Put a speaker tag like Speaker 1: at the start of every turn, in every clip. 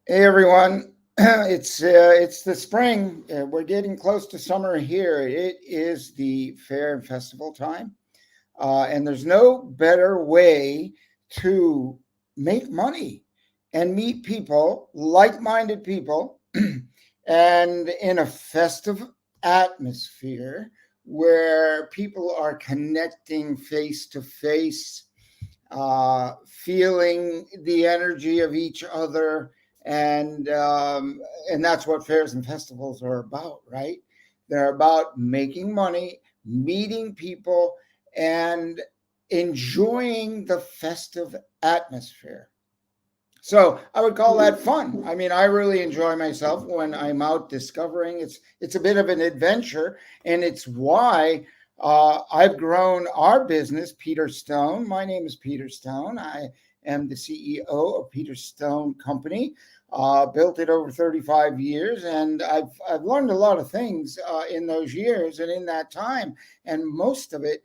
Speaker 1: Hey everyone, it's the spring. We're getting close to summer here. It is the fair and festival time, and there's no better way to make money and meet people, like-minded people, and in a festive atmosphere where people are connecting face to face, feeling the energy of each other, and and that's what fairs and festivals are about, right? They're about making money, meeting people, and enjoying the festive atmosphere. So I would call that fun. I mean, I really enjoy myself when I'm out discovering. It's a bit of an adventure, and it's why I've grown our business, Peter Stone. My name is Peter Stone. I am the CEO of Peter Stone Company. Built it over 35 years, and I've learned a lot of things in those years and in that time, and most of it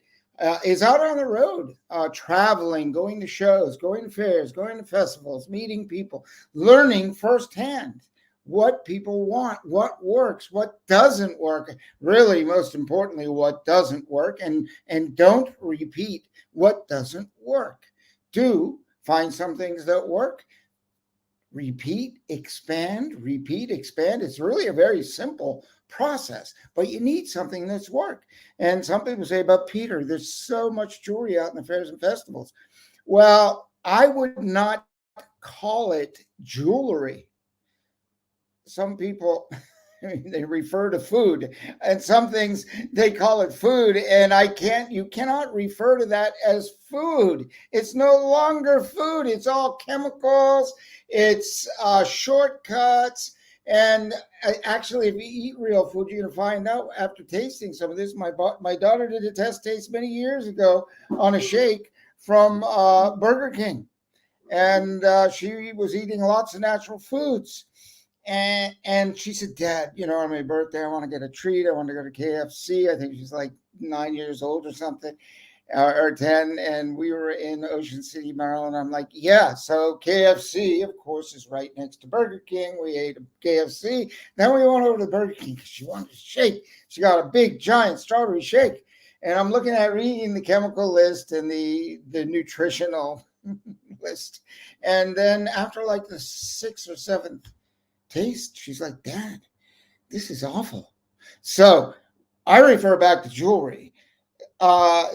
Speaker 1: is out on the road, traveling, going to shows, going to fairs, going to festivals, meeting people, learning firsthand what people want, what works, what doesn't work. Really, most importantly, what doesn't work, and don't repeat what doesn't work. Do find some things that work, repeat, expand. It's really a very simple process, but you need something that's work. And some people say about Peter, there's so much jewelry out in the fairs and festivals. Well, I would not call it jewelry. Some people they refer to food, and some things they call it food, and I can't you cannot refer to that as food. It's no longer food. It's all chemicals. It's shortcuts. And actually, if you eat real food, you're going to find out after tasting some of this. My daughter did a test taste many years ago on a shake from Burger King, and she was eating lots of natural foods. And she said, Dad, on my birthday, I want to get a treat. I want to go to KFC. I think she's like 9 years old or something, or 10. And we were in Ocean City, Maryland. I'm like, yeah. So KFC, of course, is right next to Burger King. We ate a KFC. Then we went over to Burger King because she wanted a shake. She got a big, giant strawberry shake. And I'm looking at reading the chemical list and the nutritional list. And then after like the sixth or seventh taste, she's like, Dad, this is awful. So I refer back to jewelry. Uh,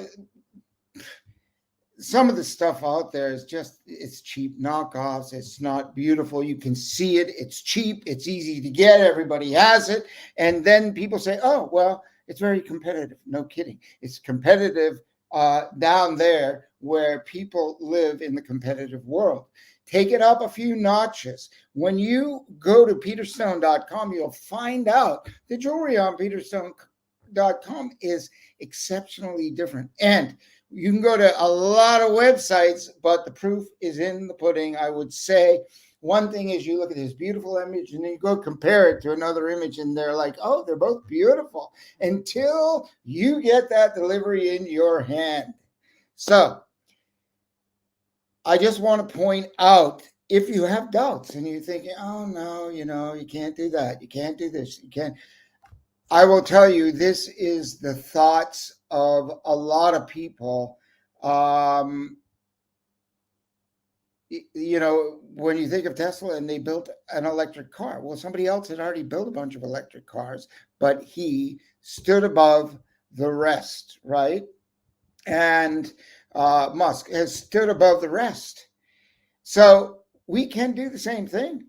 Speaker 1: some of the stuff out there is just, it's cheap knockoffs. It's not beautiful. You can see it. It's cheap. It's easy to get. Everybody has it. And then people say, oh, well, it's very competitive. No kidding. It's competitive down there where people live in the competitive world. Take it up a few notches. When you go to peterstone.com, you'll find out the jewelry on peterstone.com is exceptionally different. And you can go to a lot of websites, but the proof is in the pudding, I would say. One thing is you look at this beautiful image and then you go compare it to another image and they're like, oh, they're both beautiful until you get that delivery in your hand. So I just want to point out, if you have doubts and you're thinking, oh no, you can't do that, you can't do this, you can't. I will tell you, this is the thoughts of a lot of people. Um, when you think of Tesla and they built an electric car, well, somebody else had already built a bunch of electric cars, but he stood above the rest, right? And Musk has stood above the rest. So we can do the same thing.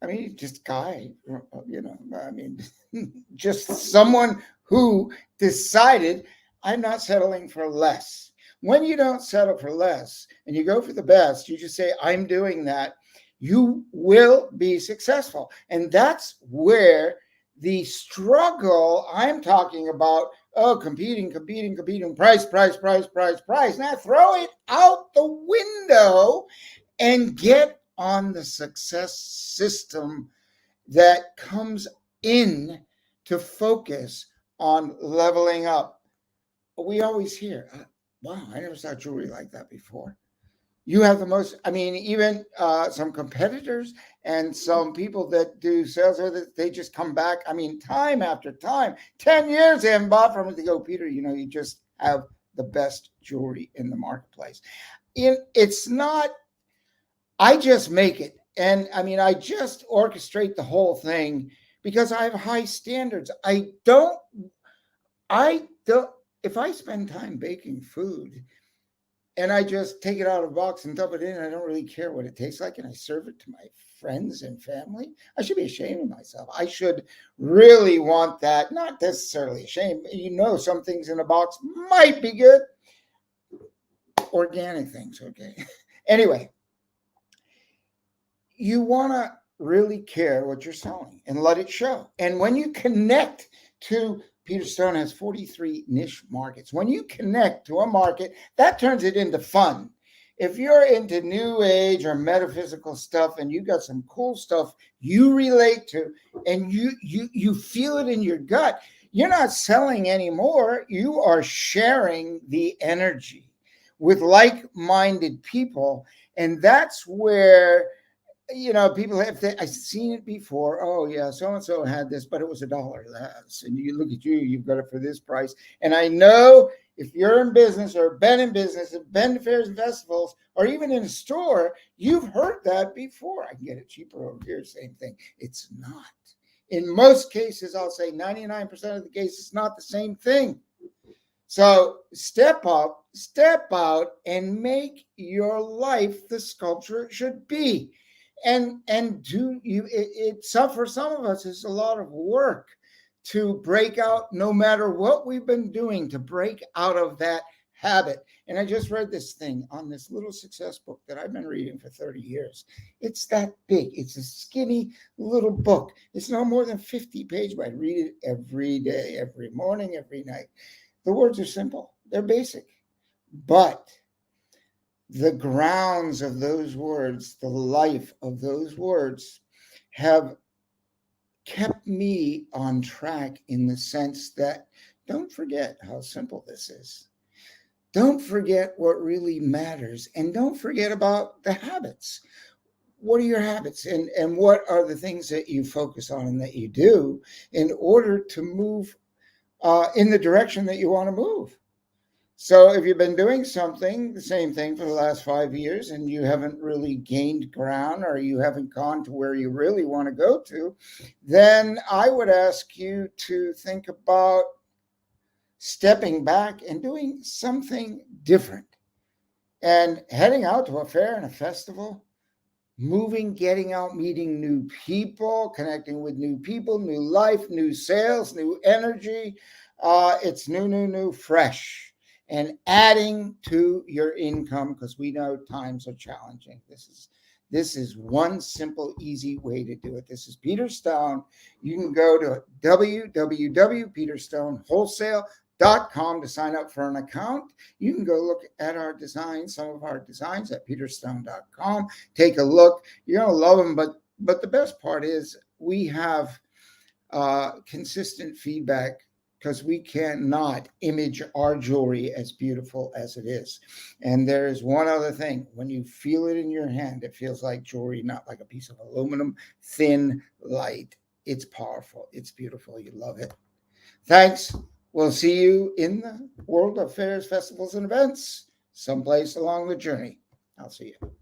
Speaker 1: I mean, just guy, I mean, just someone who decided, I'm not settling for less. When you don't settle for less and you go for the best, you just say, I'm doing that, you will be successful. And that's where the struggle I'm talking about, oh, competing, price. Now throw it out the window and get on the success system that comes in to focus on leveling up. We always hear, wow, I never saw jewelry like that before. You have the most, I mean, even some competitors and some people that do sales, they just come back. I mean, time after time, 10 years they haven't bought from it. They go, Peter, you just have the best jewelry in the marketplace. It's not, I just make it. And I mean, I just orchestrate the whole thing because I have high standards. I don't, if I spend time baking food, and I just take it out of the box and dump it in. I don't really care what it tastes like, and I serve it to my friends and family. I should be ashamed of myself. I should really want that. Not necessarily ashamed. Some things in a box might be good. Organic things, okay. Anyway, you want to really care what you're selling and let it show. And when you connect to Peter Stone has 43 niche markets. When you connect to a market, that turns it into fun. If you're into new age or metaphysical stuff and you got some cool stuff you relate to and you feel it in your gut, you're not selling anymore. You are sharing the energy with like-minded people. And that's where people I've seen it before. Oh yeah, so and so had this, but it was $1 less. And you look at you've got it for this price. And I know if you're in business or been in business, have been to fairs and festivals, or even in a store, you've heard that before. I can get it cheaper over here. Same thing. It's not. In most cases, I'll say 99% of the cases, it's not the same thing. So step up, step out, and make your life the sculpture it should be. And do you it's for some of us, it's a lot of work to break out, no matter what we've been doing, to break out of that habit. And I just read this thing on this little success book that I've been reading for 30 years. It's that big. It's a skinny little book. It's no more than 50 pages, but I read it every day, every morning, every night. The words are simple. They're basic. But the grounds of those words, the life of those words have kept me on track in the sense that don't forget how simple this is. Don't forget what really matters, and don't forget about the habits. What are your habits, and what are the things that you focus on and that you do in order to move in the direction that you want to move? So if you've been doing something, the same thing for the last 5 years, and you haven't really gained ground, or you haven't gone to where you really want to go to, then I would ask you to think about stepping back and doing something different and heading out to a fair and a festival, moving, getting out, meeting new people, connecting with new people, new life, new sales, new energy. It's new, fresh, and adding to your income, because we know times are challenging. This is one simple, easy way to do it. This is Peter Stone. You can go to www.peterstonewholesale.com to sign up for an account. You can go look at our designs, some of our designs at peterstone.com. Take a look. You're going to love them. But the best part is we have consistent feedback, because we cannot image our jewelry as beautiful as it is. And there is one other thing. When you feel it in your hand, it feels like jewelry, not like a piece of aluminum, thin, light. It's powerful. It's beautiful. You love it. Thanks. We'll see you in the world of fairs, festivals, and events someplace along the journey. I'll see you.